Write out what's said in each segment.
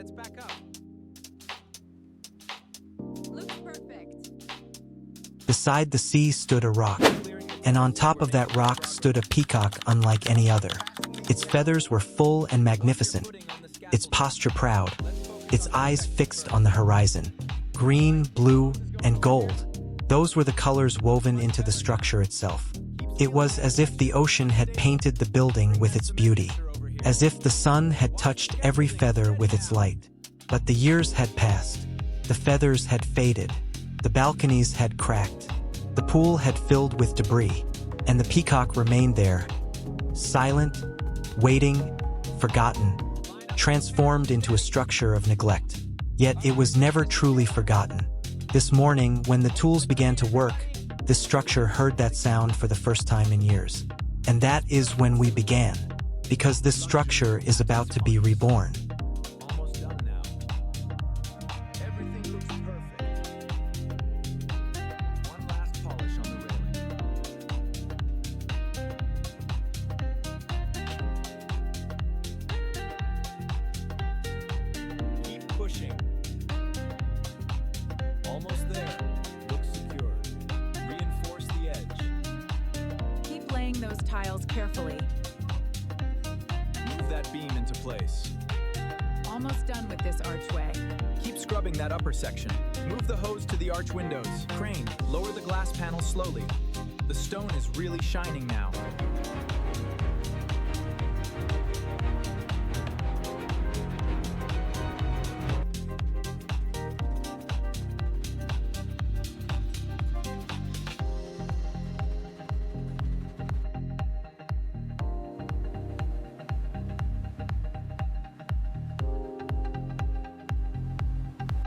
let's back up. Looks perfect. Beside the sea stood a rock, and on top of that rock stood a peacock unlike any other. Its feathers were full and magnificent, its posture proud, its eyes fixed on the horizon. Green, blue, and gold. Those were the colors woven into the structure itself. It was as if the ocean had painted the building with its beauty, as if the sun had touched every feather with its light. But the years had passed. The feathers had faded. The balconies had cracked. The pool had filled with debris, and the peacock remained there, silent, waiting, forgotten, transformed into a structure of neglect. Yet it was never truly forgotten. This morning, when the tools began to work, this structure heard that sound for the first time in years. And that is when we began, because this structure is about to be reborn. Almost done now. Everything looks perfect. One last polish on the railing. Keep pushing. Almost there. Looks secure. Reinforce the edge. Keep laying those tiles carefully. Move that beam into place. Almost done with this archway. Keep scrubbing that upper section. Move the hose to the arch windows. Crane, lower the glass panel slowly. The stone is really shining now.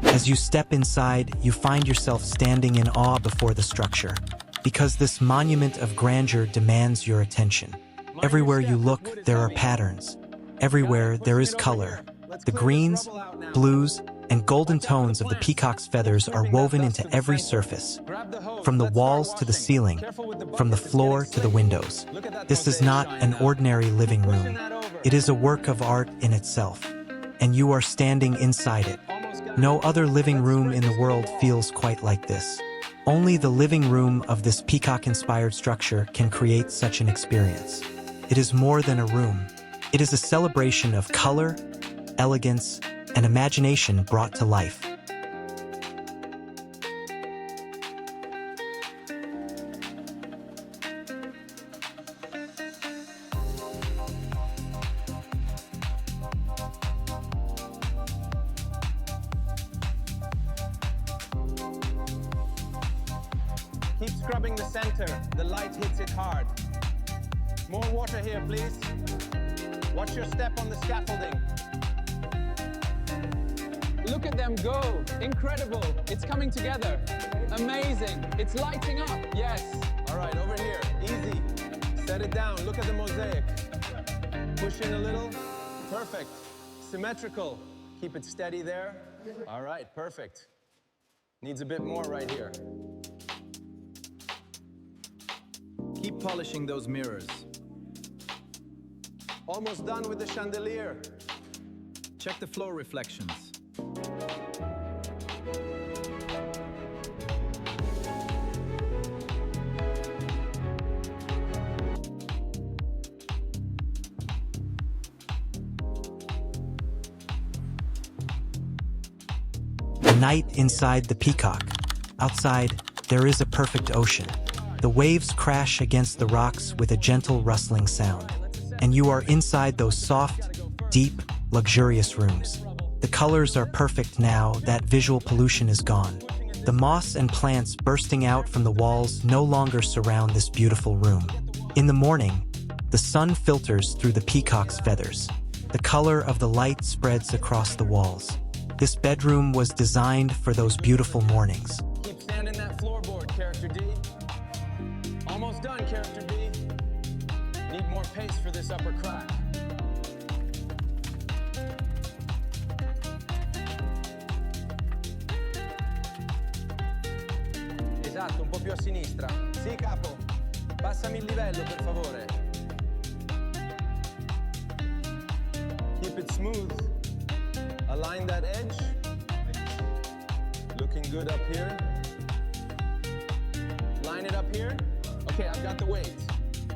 As you step inside, you find yourself standing in awe before the structure, because this monument of grandeur demands your attention. Everywhere you look, there are patterns. Everywhere there is color. The greens, blues, and golden tones of the peacock's feathers are woven into every surface, from the walls to the ceiling, from the floor to the windows. This is not an ordinary living room. It is a work of art in itself, and you are standing inside it. No other living room in the world feels quite like this. Only the living room of this peacock-inspired structure can create such an experience. It is more than a room. It is a celebration of color, elegance, and imagination brought to life. Keep scrubbing the center. The light hits it hard. More water here, please. Watch your step on the scaffolding. Look at them go. Incredible. It's coming together. Amazing. It's lighting up. Yes. All right, over here. Easy. Set it down. Look at the mosaic. Push in a little. Perfect. Symmetrical. Keep it steady there. All right, perfect. Needs a bit more right here. Keep polishing those mirrors. Almost done with the chandelier. Check the floor reflections. The night inside the peacock. Outside, there is a perfect ocean. The waves crash against the rocks with a gentle rustling sound. And you are inside those soft, deep, luxurious rooms. The colors are perfect now that visual pollution is gone. The moss and plants bursting out from the walls no longer surround this beautiful room. In the morning, the sun filters through the peacock's feathers. The color of the light spreads across the walls. This bedroom was designed for those beautiful mornings. Keep sanding that floorboard, Character D. Almost done, Character B. Need more paste for this upper crack. Esatto, un po' più a sinistra. Sì, capo. Passami il livello, per favore. Keep it smooth. Align Align that edge. Looking good up here. Line it up here. Okay, I've got the weight.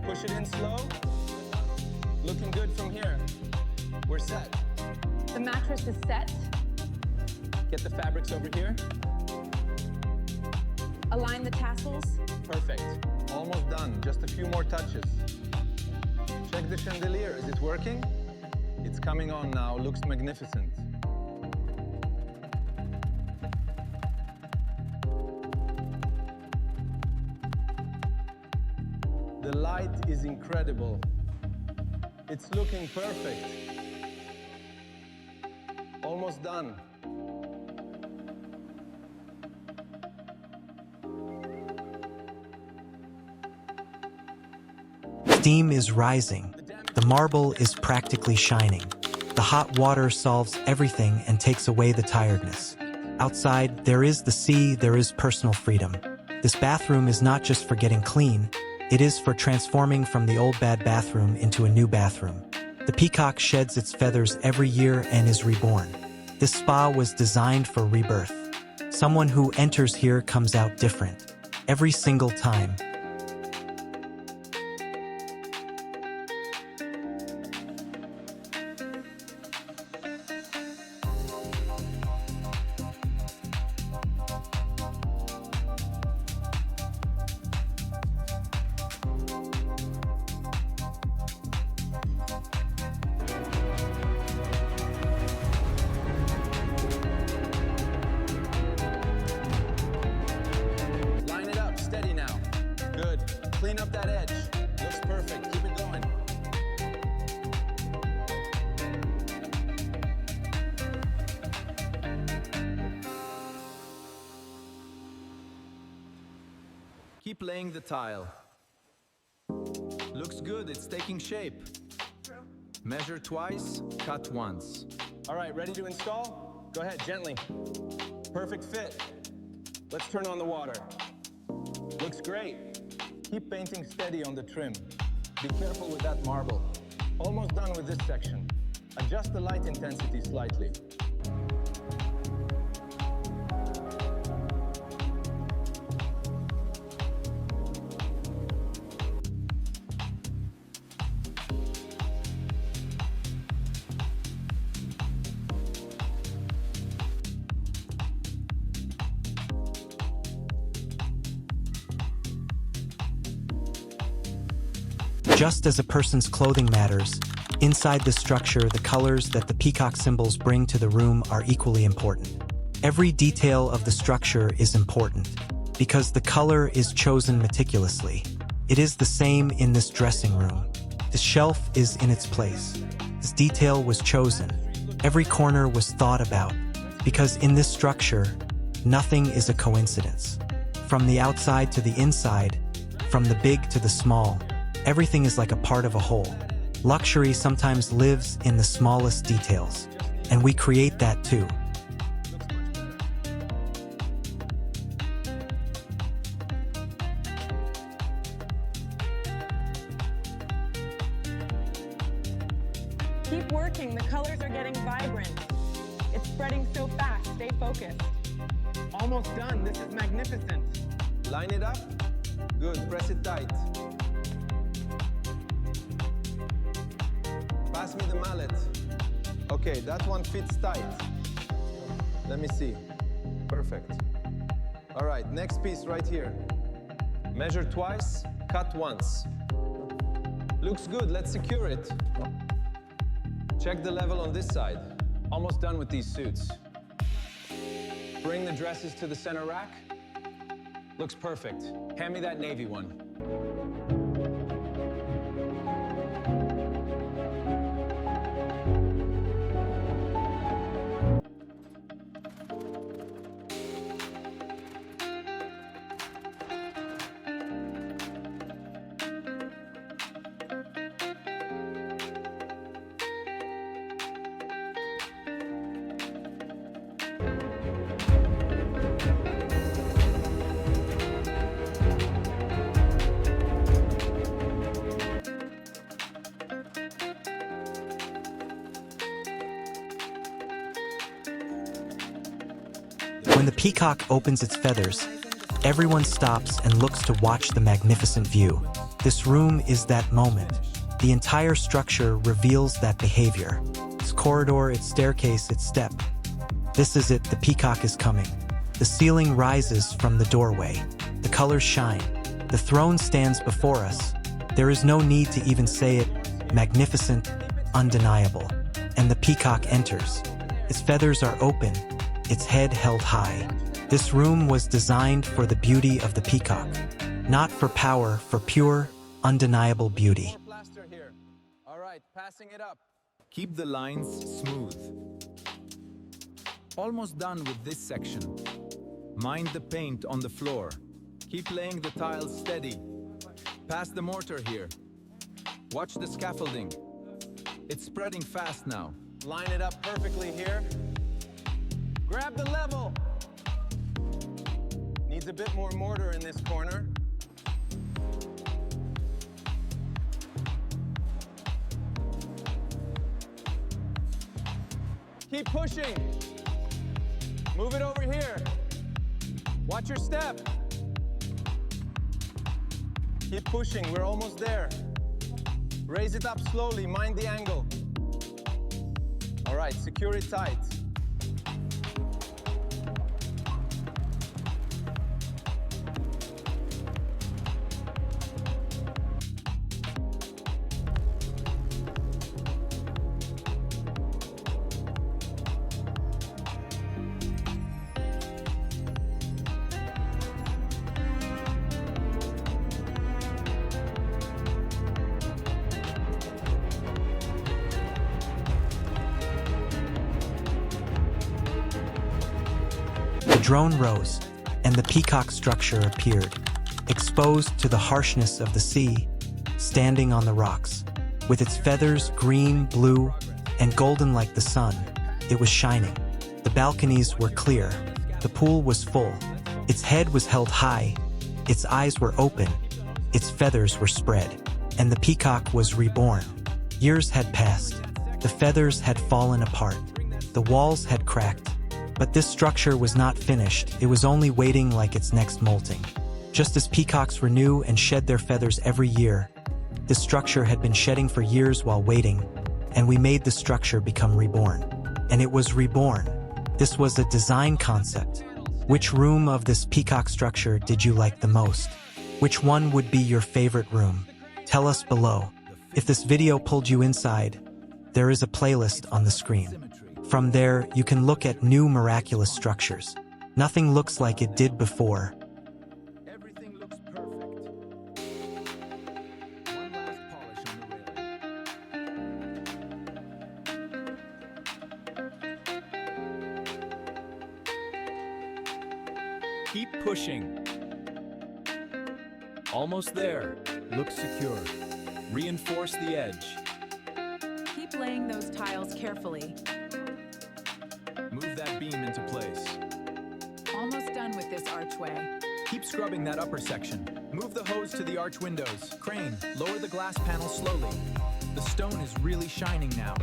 Push it in slow. Looking good from here. We're set. The mattress is set. Get the fabrics over here. Align the tassels. Perfect. Almost done. Just a few more touches. Check the chandelier. Is it working? It's coming on now. Looks magnificent. The light is incredible. It's looking perfect. Almost done. Steam is rising. The marble is practically shining. The hot water solves everything and takes away the tiredness. Outside, there is the sea, there is personal freedom. This bathroom is not just for getting clean, it is for transforming from the old bad bathroom into a new bathroom. The peacock sheds its feathers every year and is reborn. This spa was designed for rebirth. Someone who enters here comes out different. Every single time. Clean up that edge. Looks perfect. Keep it going. Keep laying the tile. Looks good. It's taking shape. Measure twice, cut once. All right, ready to install? Go ahead, gently. Perfect fit. Let's turn on the water. Looks great. Keep painting steady on the trim. Be careful with that marble. Almost done with this section. Adjust the light intensity slightly. Just as a person's clothing matters, inside the structure, the colors that the peacock symbols bring to the room are equally important. Every detail of the structure is important, because the color is chosen meticulously. It is the same in this dressing room. The shelf is in its place. This detail was chosen. Every corner was thought about, because in this structure, nothing is a coincidence. From the outside to the inside, from the big to the small, everything is like a part of a whole. Luxury sometimes lives in the smallest details, and we create that too. Keep working, the colors are getting vibrant. It's spreading so fast, stay focused. Almost done, this is magnificent. Line it up. Good, press it tight. Pass me the mallet. Okay, that one fits tight. Let me see. Perfect. All right, next piece right here. Measure twice, cut once. Looks good, let's secure it. Check the level on this side. Almost done with these suits. Bring the dresses to the center rack. Looks perfect. Hand me that navy one. When the peacock opens its feathers, everyone stops and looks to watch the magnificent view. This room is that moment. The entire structure reveals that behavior. Its corridor, its staircase, its step. This is it, the peacock is coming. The ceiling rises from the doorway. The colors shine. The throne stands before us. There is no need to even say it. Magnificent, undeniable. And the peacock enters. Its feathers are open, its head held high. This room was designed for the beauty of the peacock. Not for power, for pure, undeniable beauty. Plaster here. All right, passing it up. Keep the lines smooth. Almost done with this section. Mind the paint on the floor. Keep laying the tiles steady. Pass the mortar here. Watch the scaffolding. It's spreading fast now. Line it up perfectly here. Grab the level. Needs a bit more mortar in this corner. Keep pushing. Move it over here. Watch your step. Keep pushing, we're almost there. Raise it up slowly, mind the angle. All right, secure it tight. The drone rose, and the peacock structure appeared, exposed to the harshness of the sea, standing on the rocks. With its feathers green, blue, and golden like the sun, it was shining. The balconies were clear. The pool was full. Its head was held high. Its eyes were open. Its feathers were spread. And the peacock was reborn. Years had passed. The feathers had fallen apart. The walls had cracked. But this structure was not finished. It was only waiting like its next molting. Just as peacocks renew and shed their feathers every year, this structure had been shedding for years while waiting, and we made the structure become reborn. And it was reborn. This was a design concept. Which room of this peacock structure did you like the most? Which one would be your favorite room? Tell us below. If this video pulled you inside, there is a playlist on the screen. From there, you can look at new miraculous structures. Nothing looks like it did before. Everything looks perfect. One last polish on the railing. Keep pushing. Almost there. Looks secure. Reinforce the edge. Keep laying those tiles carefully. Move that beam into place. Almost done with this archway. Keep scrubbing that upper section. Move the hose to the arch windows. Crane, lower the glass panel slowly. The stone is really shining now.